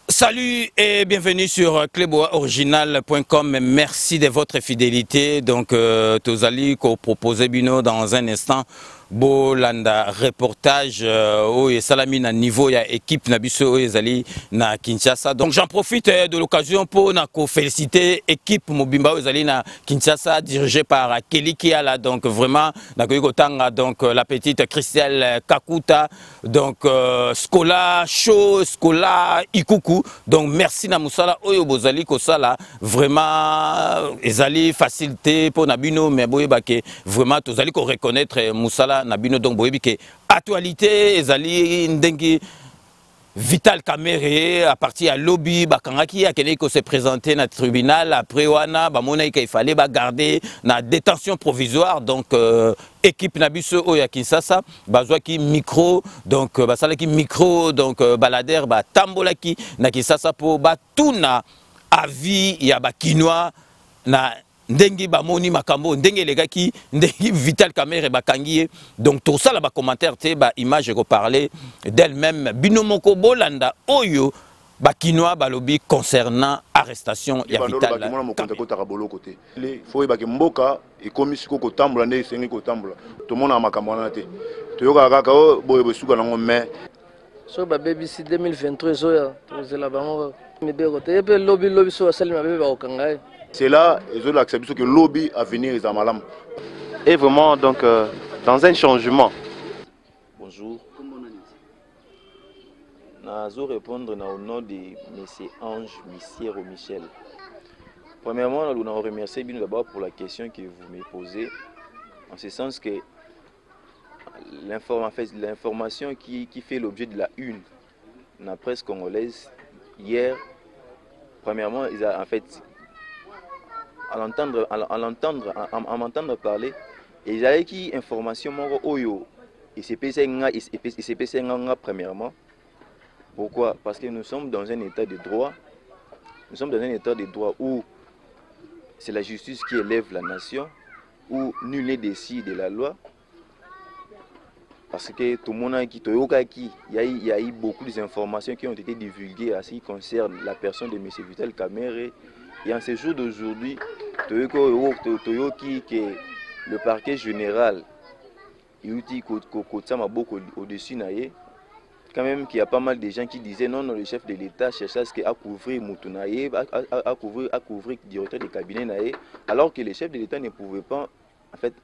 Salut et bienvenue sur cleboaoriginal.com. Merci de votre fidélité. Donc, Tozali ko proposé bino dans un instant. Bolanda reportage au salami na niveau ya équipe na biso ezali na Kinshasa. Donc j'en profite de l'occasion pour na féliciter équipe Mobimba ezali na Kinshasa dirigée par Kelly Kiala. Donc vraiment na kotanga donc la petite Christelle Kakuta, donc Skola Show, Skola Ikuku. Donc merci na musala oyo bozali kosala vraiment ezali facilité pour nabino mais boyeba ke vraiment tozali ko reconnaître musala Nabino donc boyebi ke actualité ezali ndengi Vital Kamerhe à partir à lobby bakangaki akene ko se présenter na tribunal après wana ba mona il fallait ba garder na détention provisoire. Donc équipe nabiso oya Kinshasa bazwa ki micro donc basala ki micro donc balader ba tambola ki na Kinshasa po ba tuna avis ya ba kinois na ndengi ba moni makambo ndenge legaki ndengi Vital Kamerhe bakangiye. Donc tout ça là ba commentaire te ba image ko parler d'elle-même binomoko bolanda oyo ba kinois ba lobby concernant arrestation ya Vital Kamerhe. Il faut ba mboka e komisi ko tambola nde sengi ko tambola to mona makambo na te to yoka kaka o boye besuka nango mais so ba BBC 2023 zo ya to la bango me be ko te pe lobby so asali ma be ba okanga. C'est là que le lobby à venir est à Malam. Et vraiment donc dans un changement. Bonjour. Je vais répondre au nom de M. Ange Missiero Michel. Premièrement, nous vous remercier bien d'abord pour la question que vous me posez. En ce sens que l'information qui fait l'objet de la une de la presse congolaise hier, premièrement, ils ont en fait à m'entendre parler, et ils avaient qui information moro oyo et c'est premièrement. Pourquoi? Parce que nous sommes dans un état de droit. Nous sommes dans un état de droit où c'est la justice qui élève la nation, où nul n'est décis de la loi. Parce que tout le monde il y a eu beaucoup d'informations qui ont été divulguées à ce qui concerne la personne de M. Vital Kamerhe. Et en ce jour d'aujourd'hui, le parquet général, il dit au-dessus, quand même qu'il y a pas mal de gens qui disaient non, le chef de l'État cherchait à couvrir Moutunaye, à couvrir le directeur de cabinet, alors que le chef de l'État ne pouvait pas en fait,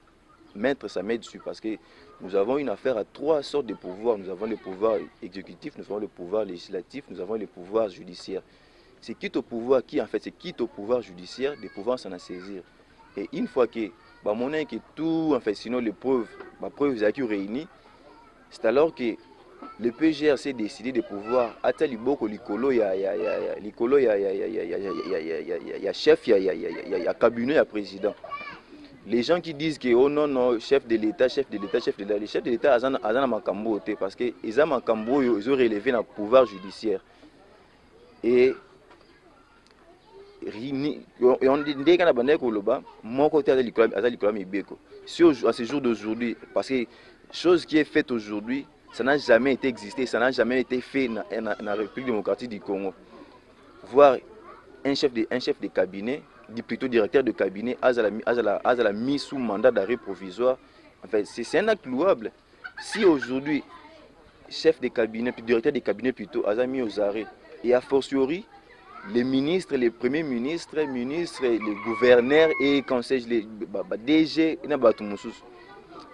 mettre sa main dessus, parce que nous avons une affaire à trois sortes de pouvoirs. Nous avons le pouvoir exécutif, nous avons le pouvoir législatif, nous avons le pouvoir judiciaire. C'est quitte au pouvoir qui en fait c'est quitte au pouvoir judiciaire de pouvoir s'en saisir. Et une fois que tout en fait sinon les preuves qui réunies, c'est alors que le PGR s'est décidé de pouvoir atteindre chef, il y a cabinet, il y a président. Les gens qui disent que oh non chef de l'État, le chef de l'État a makambo parce que ils ont makambo ils ont relevé le pouvoir judiciaire. Et on dit mon côté à ce jour d'aujourd'hui, parce que chose qui est faite aujourd'hui, ça n'a jamais été existé, ça n'a jamais été fait dans la République démocratique du Congo. Voir un chef de cabinet, plutôt directeur de cabinet, à la mise sous mandat d'arrêt provisoire, en fait, c'est un acte louable. Si aujourd'hui, chef de cabinet, directeur de cabinet plutôt, a mis aux arrêts, et a fortiori, les ministres, les premiers ministres, les gouverneurs et conseils, les DG,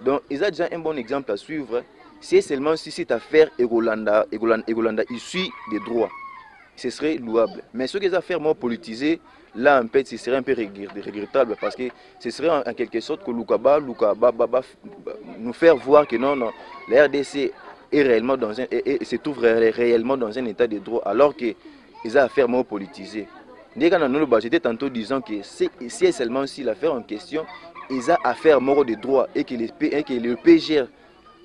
donc ils ont déjà un bon exemple à suivre. C'est seulement si cette affaire Egolanda issue des droits, ce serait louable. Mais ce qu'ils affaires moins politisées, là en fait, ce serait un peu regrettable parce que ce serait en quelque sorte que Lukaba nous faire voir que non, la RDC est réellement dans se trouve réellement dans un état de droit, alors que ils ont affaires moins politisées. J'étais tantôt disant que c'est seulement si l'affaire en question, ils ont affaire moins de droit et que le PGR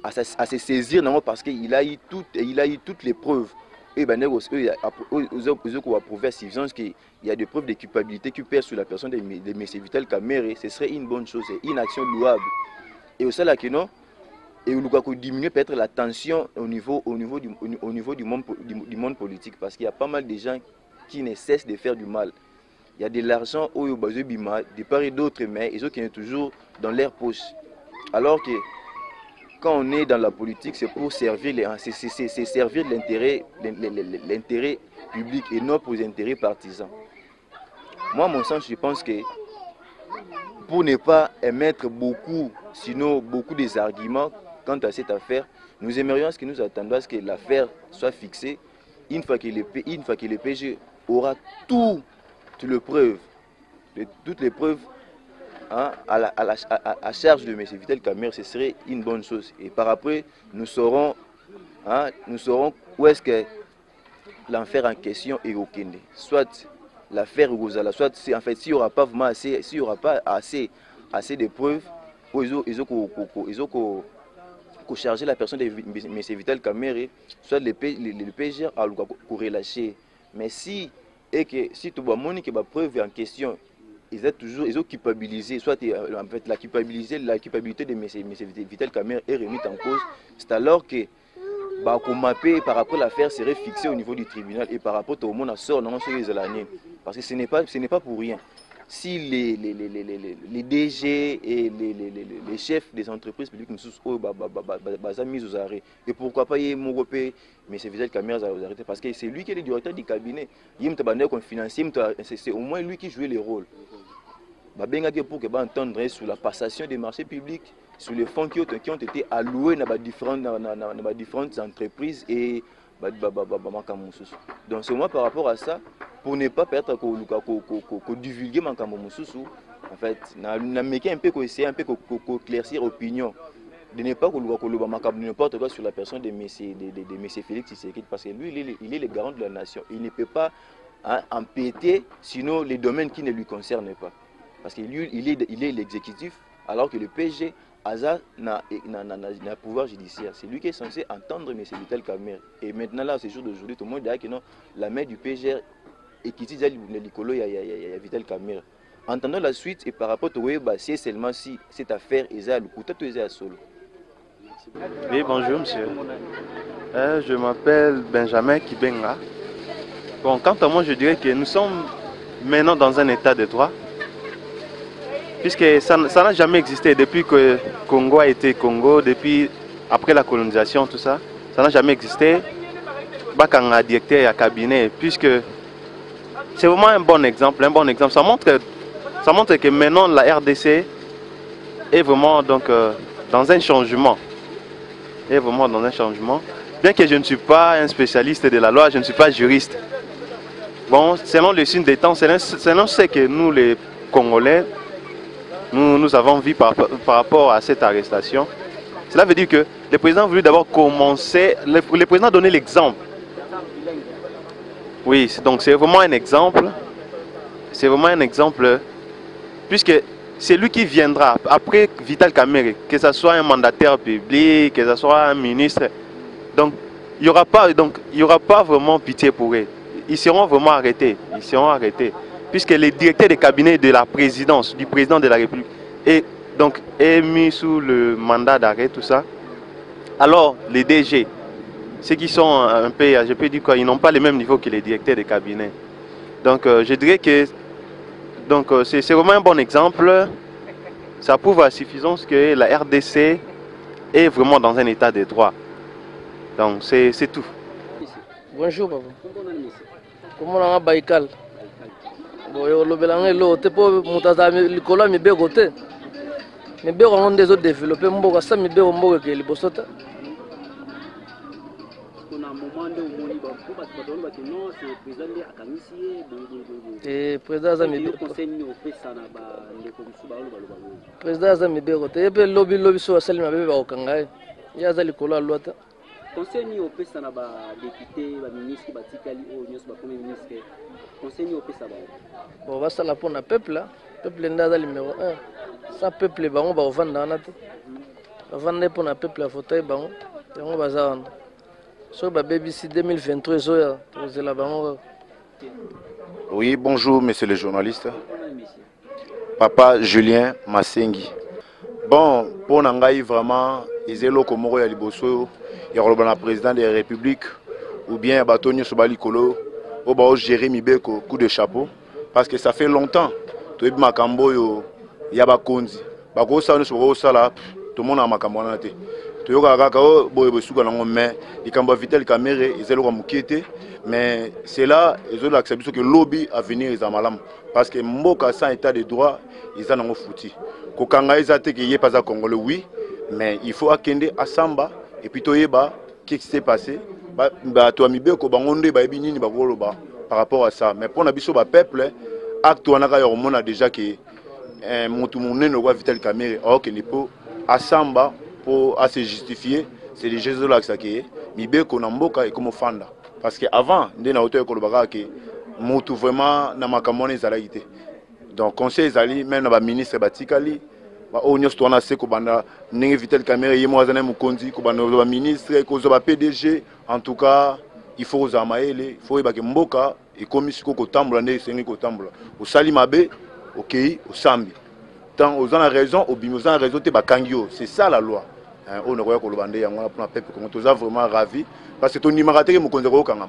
à se saisir non, parce qu'il a eu toutes les preuves approuvé à suffisance qu'il y a des preuves de culpabilité qui pèsent sur la personne de M. Vital Kamerhe, ce serait une bonne chose, c'est une action louable. Et au sein de la et nous devons diminuer peut-être la tension au niveau du monde politique, parce qu'il y a pas mal de gens qui ne cessent de faire du mal. Il y a de l'argent au Bima, de part et d'autre, mais ils sont toujours dans leur poche. Alors que quand on est dans la politique, c'est pour servir l'intérêt public et non pour les intérêts partisans. Moi, à mon sens, je pense que pour ne pas émettre beaucoup des arguments quant à cette affaire, nous aimerions à ce que nous attendons à ce que l'affaire soit fixée une fois que le PG aura toutes les preuves à charge de M. Vital Kamerhe. Ce serait une bonne chose. Et par après, nous saurons où est-ce que l'affaire en question est au Kende. Soit l'affaire Gozala, soit en fait, s'il n'y aura pas vraiment assez de preuves, ils ont charger la personne de M. Vital Kamerhe, soit le PGR a relâché. Mais si tu vois que la preuve en question, ils ont culpabilisé, soit en fait la culpabilité de M. Vital Kamerhe est remise en cause, c'est alors que par rapport à l'affaire serait fixée au niveau du tribunal et par rapport au monde à sort non sur les années. Parce que ce n'est pas pour rien. Si les DG et les chefs des entreprises publiques sont mis aux arrêts, et pourquoi pas y Mouropé, mais c'est Vital Kamerhe aux arrêts, parce que c'est lui qui est le directeur du cabinet. C'est au moins lui qui jouait les rôles. Pour entendre sur la passation des marchés publics, sur les fonds qui ont été alloués dans différentes entreprises et donc c'est moi par rapport à ça, pour ne pas perdre qu'on divulguer Makambo Moussousou, en fait, un peu essayer un peu d'éclaircir l'opinion, de ne pas n'importe quoi sur la personne de M. Félix Tshisekedi, parce que lui, il est le garant de la nation. Il ne peut pas empiéter sinon les domaines qui ne lui concernent pas. Parce que lui, il est l'exécutif, alors que le PG, Aza n'a pouvoir judiciaire. C'est lui qui est censé entendre M. Vital Kamerhe. Et maintenant, là, ce jour d'aujourd'hui, tout le monde dit que non, la main du PG et qui dit il y a Vital Kamerhe. Entendons la suite et par rapport au web, c'est seulement si cette affaire est à l'écoute, tout est à solo. Oui, bonjour monsieur. Je m'appelle Benjamin Kibenga. Bon, quant à moi, je dirais que nous sommes maintenant dans un état de droit. Puisque ça n'a jamais existé depuis que Congo a été Congo, depuis après la colonisation, tout ça. Ça n'a jamais existé. Bakanga directeur et cabinet, puisque c'est vraiment un bon exemple. Ça montre que maintenant la RDC est vraiment donc, dans un changement. Bien que je ne suis pas un spécialiste de la loi, je ne suis pas juriste. Bon, selon le signe des temps, selon ce que nous les Congolais, nous avons vu par rapport à cette arrestation. Cela veut dire que le président a voulu d'abord commencer, le président a donné l'exemple. Oui, donc c'est vraiment un exemple. C'est vraiment un exemple, puisque c'est lui qui viendra après Vital Kamerhe, que ce soit un mandataire public, que ce soit un ministre. Donc il n'y aura pas vraiment pitié pour eux. Ils seront vraiment arrêtés. Puisque le directeur de cabinet de la présidence, du président de la République, est mis sous le mandat d'arrêt, tout ça. Alors, les DG, ceux qui sont un peu, je peux dire quoi, ils n'ont pas le même niveau que les directeurs de cabinet. Donc, je dirais que c'est vraiment un bon exemple. Ça prouve à suffisance que la RDC est vraiment dans un état de droit. Donc, c'est tout. Bonjour, papa. Comment on a Baïkal? Le l'autre pour monter l'école, mais bien côté. Mais bien on des autres développés, on ça mais bien on que les bossota. Et président Zambi. Président Zambi bien côté. Et puis lobby sur celle mais bien au Kangai. Il y a l'école à l'autre. Conseil au pesa na ba député, ba ministre, ba tikali o nyos ba premier ministre. Conseil au pesa ba. Bon, va ça la pour na peuple là. Peuple nda numéro 1. Ça peuple bango ba vendre na te. Ba vendre pour na peuple à fauteuil bango. Yango bazana. So ba BBC 2023 zoya tozela bango. Oui, bonjour, monsieur le journaliste. Papa Julien Massengi. Bon, pour Nangaï, vraiment, ils ont le liboso, il y a le président de la République, ou bien Batonio Sobali Kolo, ou bien Jérémy Beko, coup de chapeau, parce que ça fait longtemps. Tout le monde il y a Bakonzi. Bako ça, nous sommes tout le monde a Makambo. Tout le monde a il y a Vital Kamere, ils ont le mais c'est là, ils ont l'acceptation que le lobby à venir est malam. Parce que Mboka sans état de droit, ils en ont foutu. Kokanga ils ont été pas à Congolais, oui, mais il faut akende à Samba et puis toyeba qu'est-ce qui s'est passé. Bah toi mi beko bangonde ba ebinini ba goloba par rapport à ça. Mais pour na biso ba peuple, acte on a déjà que montu monene no Vital Kamere, or que ne peut à Samba pour se justifier, c'est les Jésus là que ça qui est. Mi beko na Mboka et comme fanda. Parce qu'avant, nous avons dit que nous vraiment dans ma campagne zalaïté. Donc conseil zali même na ministre batikali ba onyo stona se ko banda ningi Vital Kamere yemo azana mukonzi ko banda ba ministre ko zo ba PDG en tout cas il faut aux amaele il faut ba ke mboka et komisiko ko tambola ne sengi ko tambola o sali mabe OK o sambi tant aux en raison au bimozan raison te ba kangio c'est ça la loi. On ne voit pas le bandé, on a peuple comme tous vraiment ravi parce que ton numéro est mon compte au Kangama.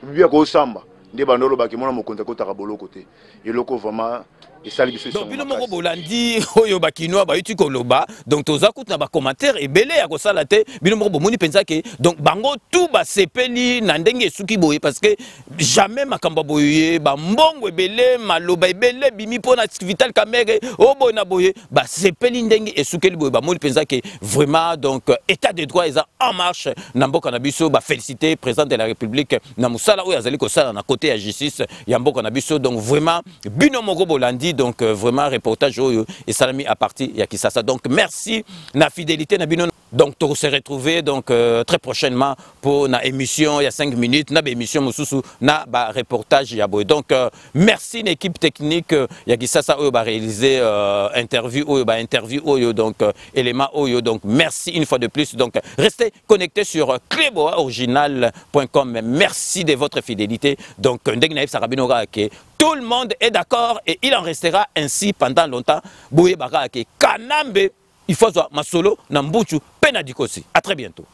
Bien qu'au Samba, des bandolos baki mon compte au Tarabolo côté. Et le vraiment et ça lui donc bino moko bolandi oyo bakinoa ba yuti koloba donc toza kutna ba commentaire ebele ya ko sala te bino moko bomoni penza ke donc bango tout ba sepeli na ndenge suki boye parce que jamais makamba boye ba mbongo ebele maloba ebele bimi pona Vital Kamere o boye na boye ba sepeli ndenge esukeli boye ba moni penza ke vraiment donc état de droit eza en marche na mboka na biso ba féliciter président de la République na musala oyo azali ko sala na côté ya justice ya mboka na biso donc vraiment bino moko bolandi donc vraiment reportage et salami à partir ya Kisasa. Donc merci na fidélité na bino. Donc on se retrouver donc très prochainement pour na émission il y a 5 minutes na émission mususu na ba reportage ya boy. Donc merci l'équipe technique ya Kisasa oyo ba réaliser interview oyo ba interview oyo donc élément oyo donc merci une fois de plus. Donc restez connectés sur cleboaoriginal.com. Merci de votre fidélité. Donc ndengnaïf sarabinora ke tout le monde est d'accord et il en restera ainsi pendant longtemps. Bouye Barake, Kanambe, il faut voir Masolo, Nambuchu, Penadikosi. À très bientôt.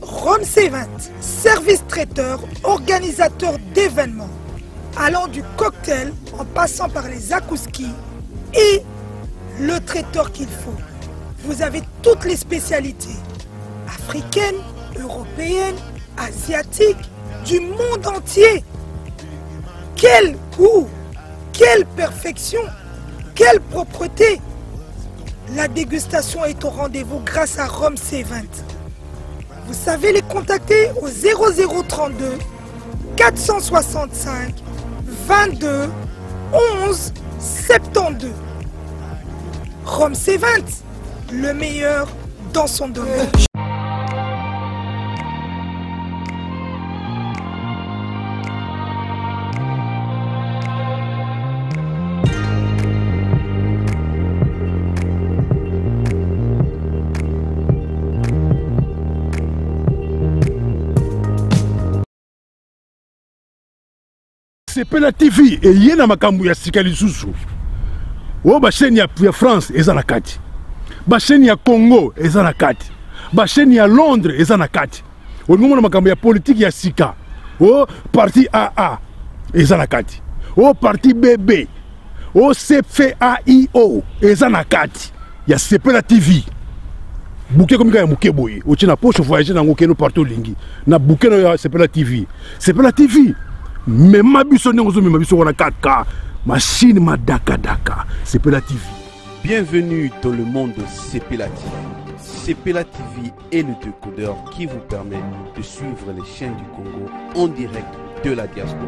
Roms Event, service traiteur, organisateur d'événements, allant du cocktail en passant par les akouskis et le traiteur qu'il faut. Vous avez toutes les spécialités africaines, européennes, asiatiques, du monde entier. Quel goût, quelle perfection, quelle propreté. La dégustation est au rendez-vous grâce à Roms Event. Vous savez les contacter au 0032 465 22 11 72. Roms Event, le meilleur dans son domaine. Sepela TV et yena makambu ya sika lisusu. O ba chaîne ya France eza na kati. Ba chaîne ya Congo eza na kati. Ba chaîne ya Londres eza na kati. O ngomona makambu ya politique ya sika. O parti AA eza na kati. O parti BB. O CFAIO eza na kati. Ya Sepela TV. Bouquet comme ya muke boye. O tina poche voyager na ngokeno partout lingi. Na bouquet no ya Sepela TV. Sepela TV. Mais ma biso n'engozo mais ma biso wana 4K. Machine ma daka daka. Sepela TV. Bienvenue dans le monde de Sepela TV. Sepela TV est le décodeur qui vous permet de suivre les chaînes du Congo en direct de la diaspora.